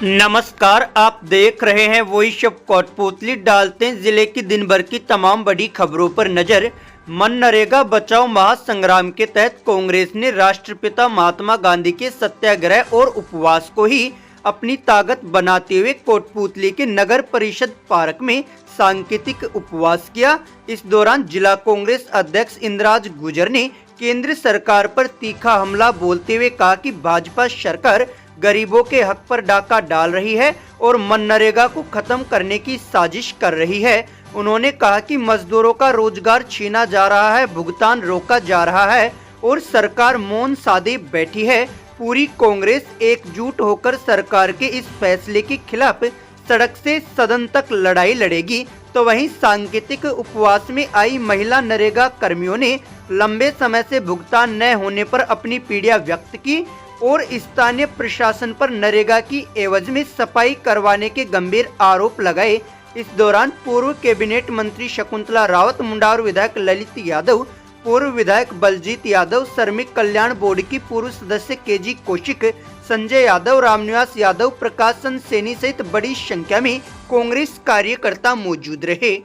नमस्कार, आप देख रहे हैं वॉइस ऑफ कोटपुतली। डालते हैं जिले की दिन भर की तमाम बड़ी खबरों पर नजर। मनरेगा बचाओ महासंग्राम के तहत कांग्रेस ने राष्ट्रपिता महात्मा गांधी के सत्याग्रह और उपवास को ही अपनी ताकत बनाते हुए कोटपुतली के नगर परिषद पार्क में सांकेतिक उपवास किया। इस दौरान जिला कांग्रेस अध्यक्ष इंद्राज गुर्जर ने केंद्र सरकार पर तीखा हमला बोलते हुए कहा कि भाजपा सरकार गरीबों के हक पर डाका डाल रही है और मनरेगा को खत्म करने की साजिश कर रही है। उन्होंने कहा कि मजदूरों का रोजगार छीना जा रहा है, भुगतान रोका जा रहा है और सरकार मौन साधे बैठी है। पूरी कांग्रेस एकजुट होकर सरकार के इस फैसले के खिलाफ सड़क से सदन तक लड़ाई लड़ेगी। तो वहीं सांकेतिक उपवास में आई महिला नरेगा कर्मियों ने लंबे समय से भुगतान न होने पर अपनी पीड़ा व्यक्त की और स्थानीय प्रशासन पर नरेगा की एवज में सफाई करवाने के गंभीर आरोप लगाए। इस दौरान पूर्व कैबिनेट मंत्री शकुंतला रावत, मुंडारू विधायक ललित यादव, पूर्व विधायक बलजीत यादव, श्रमिक कल्याण बोर्ड की पूर्व सदस्य केजी कौशिक, संजय यादव, रामनिवास यादव, प्रकाशन सैनी सहित बड़ी संख्या में कांग्रेस कार्यकर्ता मौजूद रहे।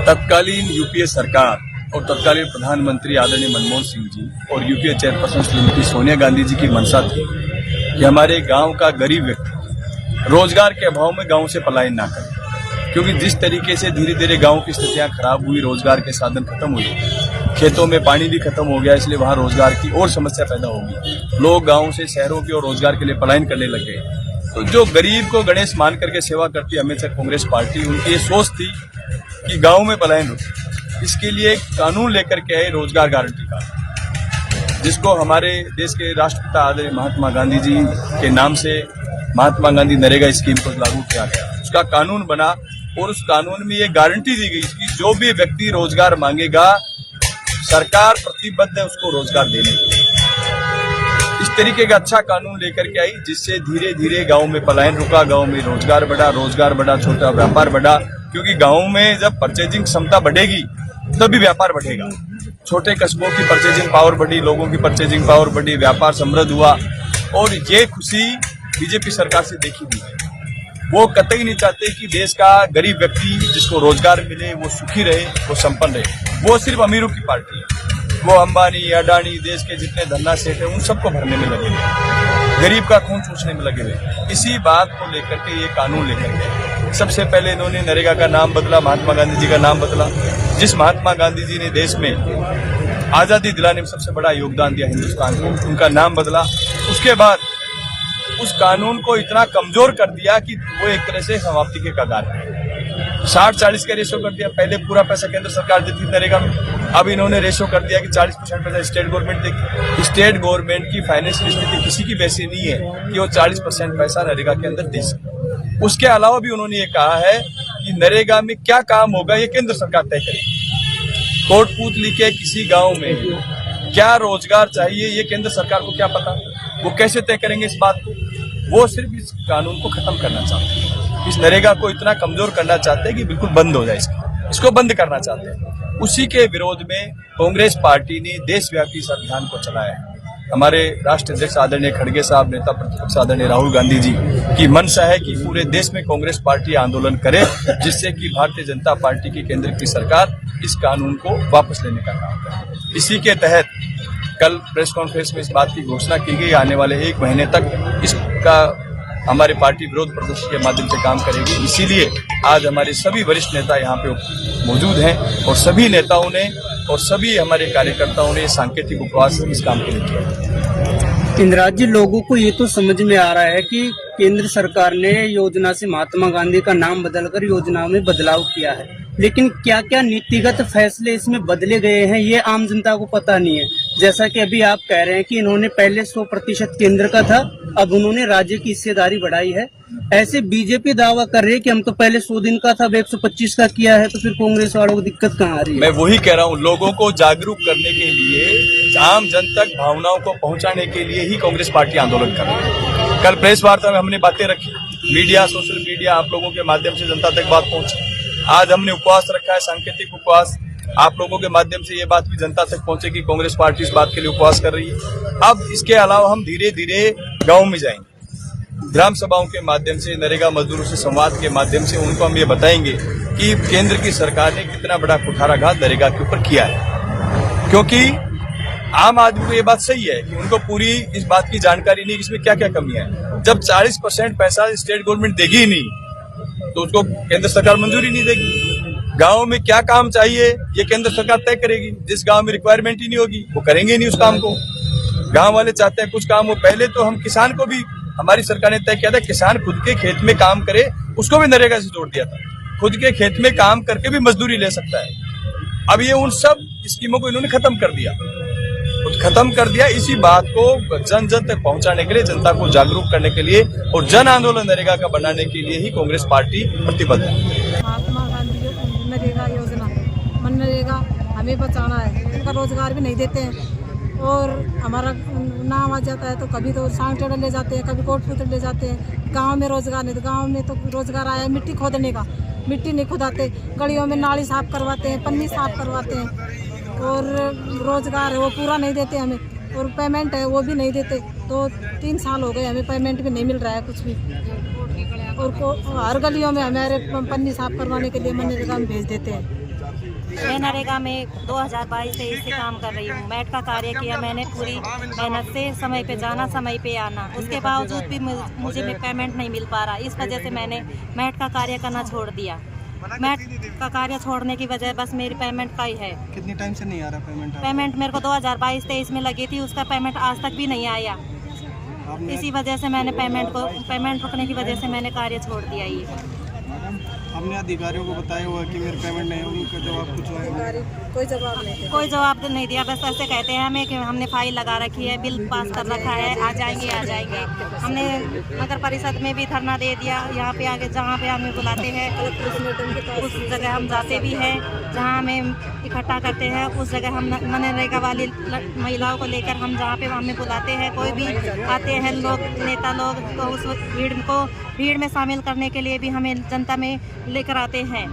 तत्कालीन यूपीए सरकार और तत्कालीन प्रधानमंत्री आदरणीय मनमोहन सिंह जी और यूपीए चेयरपर्सन श्रीमती सोनिया गांधी जी की मंशा थी कि हमारे गांव का गरीब व्यक्ति रोजगार के अभाव में गांव से पलायन ना करे, क्योंकि जिस तरीके से धीरे धीरे गांव की स्थितियां खराब हुई, रोजगार के साधन खत्म हुए, खेतों में पानी भी खत्म हो गया, इसलिए वहां रोजगार की और समस्या पैदा होगी। लोग गाँव से शहरों की ओर रोजगार के लिए पलायन करने लग गए। तो जो गरीब को गणेश मान करके सेवा करती हमेशा कांग्रेस पार्टी, उनकी ये सोच थी कि गाँव में पलायन हो। इसके लिए एक कानून लेकर के आए, रोजगार गारंटी का, जिसको हमारे देश के राष्ट्रपिता आदरणीय महात्मा गांधी जी के नाम से महात्मा गांधी नरेगा स्कीम को लागू किया गया। उसका कानून बना और उस कानून में ये गारंटी दी गई कि जो भी व्यक्ति रोजगार मांगेगा सरकार प्रतिबद्ध है उसको रोजगार देने की। इस तरीके का अच्छा कानून लेकर के आई, जिससे धीरे धीरे गाँव में पलायन रुका, गाँव में रोजगार बढ़ा, छोटा व्यापार बढ़ा, क्योंकि गाँव में जब परचेजिंग क्षमता बढ़ेगी तभी व्यापार बढ़ेगा। छोटे कस्बों की परचेजिंग पावर बढ़ी, लोगों की परचेजिंग पावर बढ़ी, व्यापार समृद्ध हुआ और ये खुशी बीजेपी सरकार से देखी दी है। वो कतई नहीं चाहते कि देश का गरीब व्यक्ति जिसको रोजगार मिले वो सुखी रहे, वो संपन्न रहे। वो सिर्फ अमीरों की पार्टी है। वो अंबानी, अडानी, देश के जितने धन्ना सेठ हैं उन सबको भरने में लगे हुए, गरीब का खून चूसने में लगे हुए। इसी बात को लेकर के ये कानून लेकर के सबसे पहले इन्होंने नरेगा का नाम बदला, महात्मा गांधी जी का नाम बदला। जिस महात्मा गांधी जी ने देश में आजादी दिलाने में सबसे बड़ा योगदान दिया हिंदुस्तान को, उनका नाम बदला। उसके बाद उस कानून को इतना कमजोर कर दिया कि वो एक तरह से समाप्ति के कगार पे 60-40 का रेशो कर दिया। पहले पूरा पैसा केंद्र सरकार देती थी नरेगा में, अब इन्होंने रेशो कर दिया कि 40% पैसा स्टेट गवर्नमेंट देगी। स्टेट गवर्नमेंट की फाइनेंशियल स्थिति किसी की वैसी नहीं है कि वो 40% पैसा नरेगा के अंदर दे सके। उसके अलावा भी उन्होंने ये कहा है कि नरेगा में क्या काम होगा ये केंद्र सरकार तय करेगी। कोटपुतली के किसी गांव में क्या रोजगार चाहिए ये केंद्र सरकार को क्या पता, वो कैसे तय करेंगे इस बात को। वो सिर्फ इस कानून को खत्म करना चाहते हैं, इस नरेगा को इतना कमजोर करना चाहते हैं कि बिल्कुल बंद हो जाए, इसको बंद करना चाहते हैं। उसी के विरोध में कांग्रेस पार्टी ने देशव्यापी इस अभियान को चलाया है। हमारे राष्ट्रीय अध्यक्ष आदरणीय खड़गे साहब, नेता प्रतिपक्ष आदरणीय राहुल गांधी जी की मंशा है कि पूरे देश में कांग्रेस पार्टी आंदोलन करे, जिससे कि भारतीय जनता पार्टी की केंद्र की सरकार इस कानून को वापस लेने का काम करे। इसी के तहत कल प्रेस कॉन्फ्रेंस में इस बात की घोषणा की गई, आने वाले 1 महीने तक इसका हमारी पार्टी विरोध प्रदर्शन के माध्यम से काम करेगी। इसीलिए आज हमारे सभी वरिष्ठ नेता यहाँ पे मौजूद हैं और सभी नेताओं ने और सभी हमारे कार्यकर्ताओं ने सांकेतिक उपवास इस काम के लिए किया। इंदिरा जी, लोगों को ये तो समझ में आ रहा है कि केंद्र सरकार ने योजना से महात्मा गांधी का नाम बदलकर योजना में बदलाव किया है, लेकिन क्या क्या नीतिगत फैसले इसमें बदले गए हैं ये आम जनता को पता नहीं है। जैसा कि अभी आप कह रहे हैं कि इन्होंने पहले 100% केंद्र का था, अब उन्होंने राज्य की हिस्सेदारी बढ़ाई है। ऐसे बीजेपी दावा कर रही है कि हम तो पहले 100 दिन का था, अब 125 का किया है, तो फिर कांग्रेस वालों को दिक्कत कहाँ आ रही है? मैं वही कह रहा हूँ, लोगों को जागरूक करने के लिए, आम जन तक भावनाओं को पहुंचाने के लिए ही कांग्रेस पार्टी आंदोलन कर रही है। कल प्रेस वार्ता में हमने बातें रखी, मीडिया, सोशल मीडिया, आप लोगों के माध्यम से जनता तक बात पहुंची। आज हमने उपवास रखा है, सांकेतिक उपवास। आप लोगों के माध्यम से ये बात भी जनता तक पहुंचे कि कांग्रेस पार्टी इस बात के लिए उपवास कर रही है। अब इसके अलावा हम धीरे धीरे गांव में जाएंगे, ग्राम सभाओं के माध्यम से, नरेगा मजदूरों से संवाद के माध्यम से उनको हम ये बताएंगे कि केंद्र की सरकार ने कितना बड़ा कुठाराघात नरेगा के ऊपर किया है। क्योंकि आम आदमी को ये बात सही है कि उनको पूरी इस बात की जानकारी नहीं कि इसमें क्या क्या कमियां हैं। जब 40% पैसा स्टेट गवर्नमेंट देगी ही नहीं तो उसको केंद्र सरकार मंजूरी नहीं देगी। गांव में क्या काम चाहिए ये केंद्र सरकार तय करेगी। जिस गांव में रिक्वायरमेंट ही नहीं होगी वो करेंगे नहीं उस काम को। गांव वाले चाहते हैं कुछ काम हो। पहले तो हम किसान को भी हमारी सरकार ने तय किया था किसान खुद के खेत में काम करे, उसको भी नरेगा से जोड़ दिया था। खुद के खेत में काम करके भी मजदूरी ले सकता है। अब ये उन सब स्कीमों को इन्होंने खत्म कर दिया। इसी बात को जन जन तक पहुंचाने के लिए, जनता को जागरूक करने के लिए और जन आंदोलन नरेगा का बनाने के लिए ही कांग्रेस पार्टी प्रतिबद्ध है। महात्मा गांधी नरेगा योजना, मनरेगा हमें बचाना है। उनका रोजगार भी नहीं देते हैं और हमारा नाम आ जाता है तो कभी तो सांगटेड़ा ले जाते हैं, कभी कोटपुतली ले जाते हैं। गांव में रोजगार नहीं, तो गांव में तो रोजगार आया मिट्टी खोदने का, मिट्टी नहीं खुदाते। गलियों में नाली साफ करवाते हैं, पन्नी साफ करवाते हैं और रोजगार है वो पूरा नहीं देते हमें। और पेमेंट है वो भी नहीं देते। तो 3 साल हो गए हमें पेमेंट भी नहीं मिल रहा है कुछ भी। और हर गलियों में हमारे पन्नी साफ करवाने के लिए मनरेगा में भेज देते हैं। मैं नरेगा में 2022 से इससे काम कर रही हूँ। मैट का कार्य किया मैंने पूरी मेहनत से, समय पे जाना, समय पे आना। उसके बावजूद भी मुझे पेमेंट नहीं मिल पा रहा। इस वजह से मैंने मैट का कार्य करना छोड़ दिया। मैट का कार्य छोड़ने की वजह बस मेरी पेमेंट का ही है। कितने टाइम से नहीं आ रहा पेमेंट? पेमेंट मेरे को 2022-23 में लगी थी, उसका पेमेंट आज तक भी नहीं आया। इसी वजह से मैंने पेमेंट रुकने की वजह से मैंने कार्य छोड़ दिया। ये हमने अधिकारियों को बताया हुआ कि मेरे पेमेंट नहीं है, उनका जवाब कुछ है? कोई जवाब तो नहीं दिया। बस ऐसे कहते हैं हमें कि हमने फाइल लगा रखी है, बिल पास कर रखा है, आ जाएंगे। हमने नगर परिषद में भी धरना दे दिया। यहाँ पे आगे जहाँ पे हमें बुलाते हैं उस जगह हम जाते भी हैं। जहाँ हमें इकट्ठा करते हैं उस जगह हम मनरेगा वाली महिलाओं को लेकर हम जहाँ पे हमें बुलाते हैं, कोई भी आते हैं लोग, नेता लोग, तो उस भीड़ में शामिल करने के लिए भी हमें जनता में लेकर आते हैं।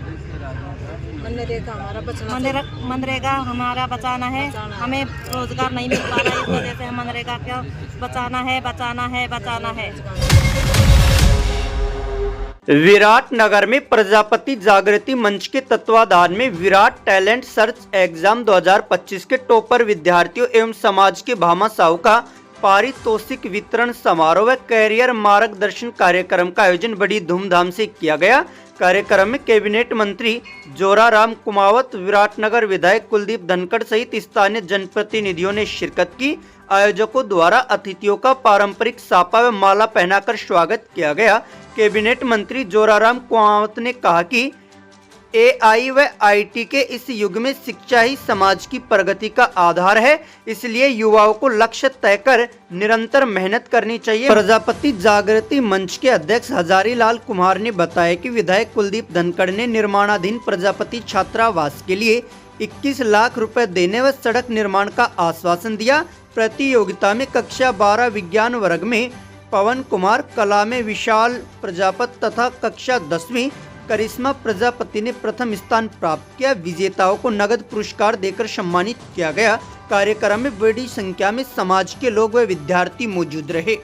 मनरेगा हमारा बचाना है। हमें रोजगार नहीं मिल पा रहा, इस वजह से हम मनरेगा का बचाना है। विराट नगर में प्रजापति जागृति मंच के तत्वाधान में विराट टैलेंट सर्च एग्जाम 2025 के टॉपर विद्यार्थियों एवं समाज के भामा साहू का पारितोषिक वितरण समारोह व कैरियर मार्गदर्शन कार्यक्रम का आयोजन बड़ी धूमधाम से किया गया। कार्यक्रम में कैबिनेट मंत्री जोराराम कुमावत, विराटनगर विधायक कुलदीप धनखड़ सहित स्थानीय जनप्रतिनिधियों ने शिरकत की। आयोजकों द्वारा अतिथियों का पारंपरिक सापा व माला पहनाकर स्वागत किया गया। कैबिनेट मंत्री जोराराम कुमावत ने कहा कि AI व IT के इस युग में शिक्षा ही समाज की प्रगति का आधार है, इसलिए युवाओं को लक्ष्य तय कर निरंतर मेहनत करनी चाहिए। प्रजापति जागृति मंच के अध्यक्ष हजारीलाल कुमार ने बताया कि विधायक कुलदीप धनखड़ ने निर्माणाधीन प्रजापति छात्रावास के लिए 21 लाख रुपए देने व सड़क निर्माण का आश्वासन दिया। प्रतियोगिता में कक्षा 12 विज्ञान वर्ग में पवन कुमार, कला में विशाल प्रजापति तथा कक्षा 10वीं करिश्मा प्रजापति ने प्रथम स्थान प्राप्त किया। विजेताओं को नगद पुरस्कार देकर सम्मानित किया गया। कार्यक्रम में बड़ी संख्या में समाज के लोग व विद्यार्थी मौजूद रहे।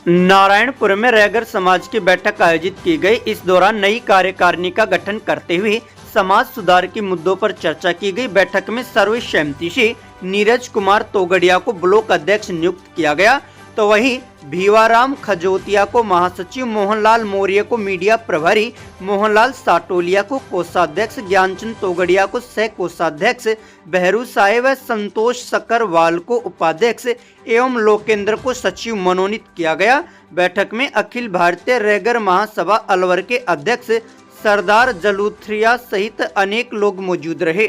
नारायणपुर में रैगर समाज की बैठक आयोजित की गई। इस दौरान नई कार्यकारिणी का गठन करते हुए समाज सुधार के मुद्दों पर चर्चा की गई। बैठक में सर्वसम्मति से नीरज कुमार तोगड़िया को ब्लॉक अध्यक्ष नियुक्त किया गया, तो वहीं भीवाराम खजोतिया को महासचिव, मोहनलाल मौर्य को मीडिया प्रभारी, मोहनलाल साटोलिया को कोषाध्यक्ष, ज्ञानचंद तोगड़िया को सह कोषाध्यक्ष, बहरू साहेब व संतोष सकरवाल को उपाध्यक्ष एवं लोकेंद्र को सचिव मनोनीत किया गया। बैठक में अखिल भारतीय रैगर महासभा अलवर के अध्यक्ष सरदार जलूथरिया सहित अनेक लोग मौजूद रहे।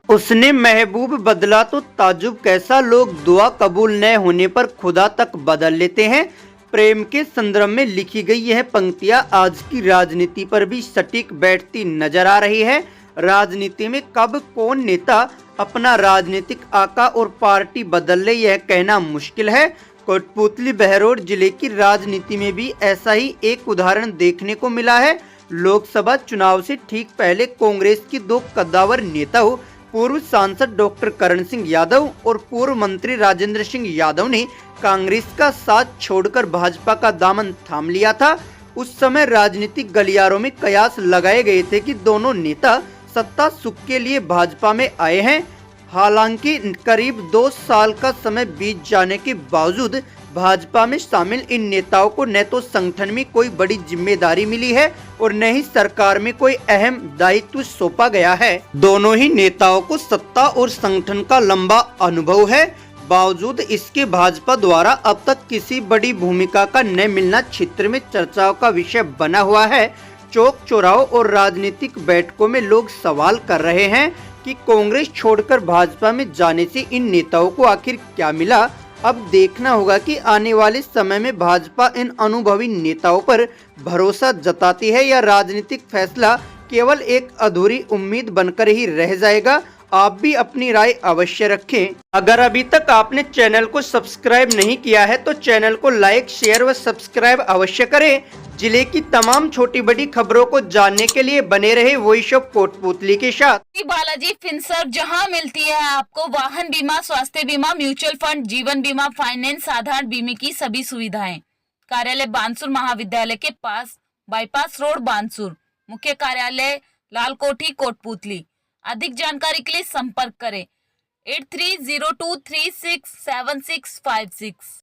उसने महबूब बदला तो ताजुब कैसा, लोग दुआ कबूल न होने पर खुदा तक बदल लेते हैं। प्रेम के संदर्भ में लिखी गई यह पंक्तियां आज की राजनीति पर भी सटीक बैठती नजर आ रही है। राजनीति में कब कौन नेता अपना राजनीतिक आका और पार्टी बदल ले यह कहना मुश्किल है। कोटपुतली बहरोड जिले की राजनीति में भी ऐसा ही एक उदाहरण देखने को मिला है। लोकसभा चुनाव से ठीक पहले कांग्रेस की 2 कद्दावर नेताओं पूर्व सांसद डॉक्टर करण सिंह यादव और पूर्व मंत्री राजेंद्र सिंह यादव ने कांग्रेस का साथ छोड़कर भाजपा का दामन थाम लिया था। उस समय राजनीतिक गलियारों में कयास लगाए गए थे कि दोनों नेता सत्ता सुख के लिए भाजपा में आए हैं। हालांकि करीब 2 साल का समय बीत जाने के बावजूद भाजपा में शामिल इन नेताओं को न तो संगठन में कोई बड़ी जिम्मेदारी मिली है और न ही सरकार में कोई अहम दायित्व सौंपा गया है। दोनों ही नेताओं को सत्ता और संगठन का लंबा अनुभव है। बावजूद इसके भाजपा द्वारा अब तक किसी बड़ी भूमिका का न मिलना क्षेत्र में चर्चाओं का विषय बना हुआ है। चौक चौराहों और राजनीतिक बैठकों में लोग सवाल कर रहे हैं कि कांग्रेस छोड़कर भाजपा में जाने से इन नेताओं को आखिर क्या मिला। अब देखना होगा कि आने वाले समय में भाजपा इन अनुभवी नेताओं पर भरोसा जताती है या राजनीतिक फैसला केवल एक अधूरी उम्मीद बनकर ही रह जाएगा। आप भी अपनी राय अवश्य रखें। अगर अभी तक आपने चैनल को सब्सक्राइब नहीं किया है तो चैनल को लाइक, शेयर व सब्सक्राइब अवश्य करें। जिले की तमाम छोटी बड़ी खबरों को जानने के लिए बने रहे वॉइस ऑफ कोटपुतली के साथ। बालाजी फिनसर्व, जहां मिलती है आपको वाहन बीमा, स्वास्थ्य बीमा, म्यूचुअल फंड, जीवन बीमा, फाइनेंस, साधारण बीमे की सभी सुविधाएं। कार्यालय बानसूर महाविद्यालय के पास, बाईपास रोड बानसूर। मुख्य कार्यालय लालकोठी कोटपुतली। अधिक जानकारी के लिए संपर्क करें 8302367656।